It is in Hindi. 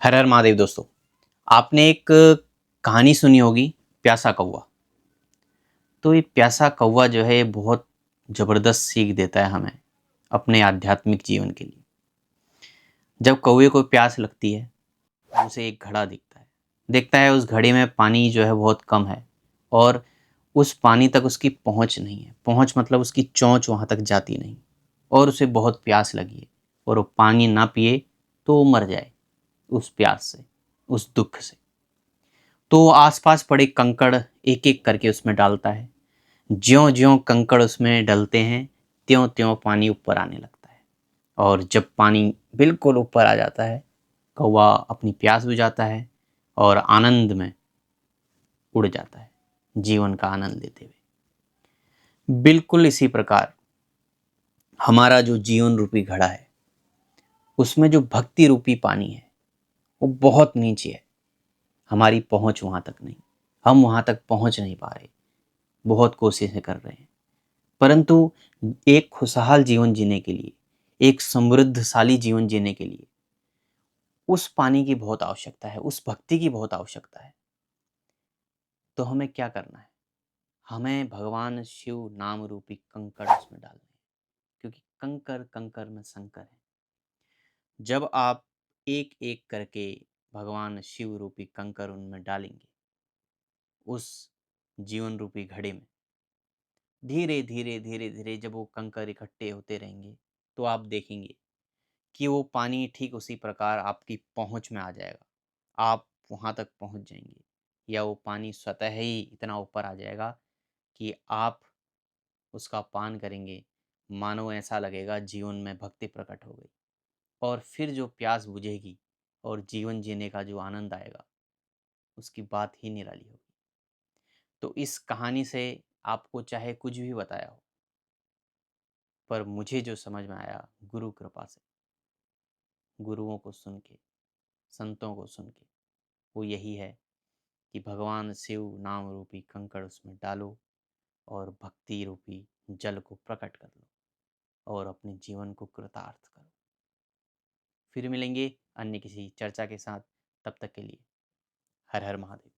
हर हर महादेव दोस्तों। आपने एक कहानी सुनी होगी, प्यासा कौवा। तो ये प्यासा कौवा जो है बहुत ज़बरदस्त सीख देता है हमें अपने आध्यात्मिक जीवन के लिए। जब कौवे को प्यास लगती है, उसे एक घड़ा दिखता है। देखता है उस घड़े में पानी जो है बहुत कम है और उस पानी तक उसकी पहुंच नहीं है। पहुंच मतलब उसकी चोंच वहां तक जाती नहीं और उसे बहुत प्यास लगी है और वो पानी ना पिए तो वो मर जाए उस प्यास से, उस दुख से। तो आसपास पड़े कंकड़ एक एक करके उसमें डालता है। ज्यों ज्यों कंकड़ उसमें डलते हैं, त्यों त्यों पानी ऊपर आने लगता है। और जब पानी बिल्कुल ऊपर आ जाता है, कौवा अपनी प्यास बुझाता है और आनंद में उड़ जाता है, जीवन का आनंद लेते हुए। बिल्कुल इसी प्रकार हमारा जो जीवन रूपी घड़ा है, उसमें जो भक्ति रूपी पानी है, वो बहुत नीचे है। हमारी पहुंच वहां तक नहीं, हम वहां तक पहुंच नहीं पा रहे। बहुत कोशिशें कर रहे हैं, परंतु एक खुशहाल जीवन जीने के लिए, एक समृद्धशाली जीवन जीने के लिए उस पानी की बहुत आवश्यकता है, उस भक्ति की बहुत आवश्यकता है। तो हमें क्या करना है? हमें भगवान शिव नाम रूपी कंकड़ उसमें डालने हैं, क्योंकि कंकर कंकर में शंकर है। जब आप एक एक करके भगवान शिव रूपी कंकर उनमें डालेंगे, उस जीवन रूपी घड़े में, धीरे धीरे धीरे धीरे जब वो कंकर इकट्ठे होते रहेंगे, तो आप देखेंगे कि वो पानी ठीक उसी प्रकार आपकी पहुंच में आ जाएगा। आप वहां तक पहुंच जाएंगे, या वो पानी स्वतः ही इतना ऊपर आ जाएगा कि आप उसका पान करेंगे, मानो ऐसा लगेगा जीवन में भक्ति प्रकट हो गई। और फिर जो प्यास बुझेगी और जीवन जीने का जो आनंद आएगा, उसकी बात ही निराली होगी। तो इस कहानी से आपको चाहे कुछ भी बताया हो, पर मुझे जो समझ में आया गुरु कृपा से, गुरुओं को सुन के, संतों को सुन के, वो यही है कि भगवान शिव नाम रूपी कंकड़ उसमें डालो और भक्ति रूपी जल को प्रकट कर लो और अपने जीवन को कृतार्थ करो। फिर मिलेंगे अन्य किसी चर्चा के साथ। तब तक के लिए हर हर महादेव।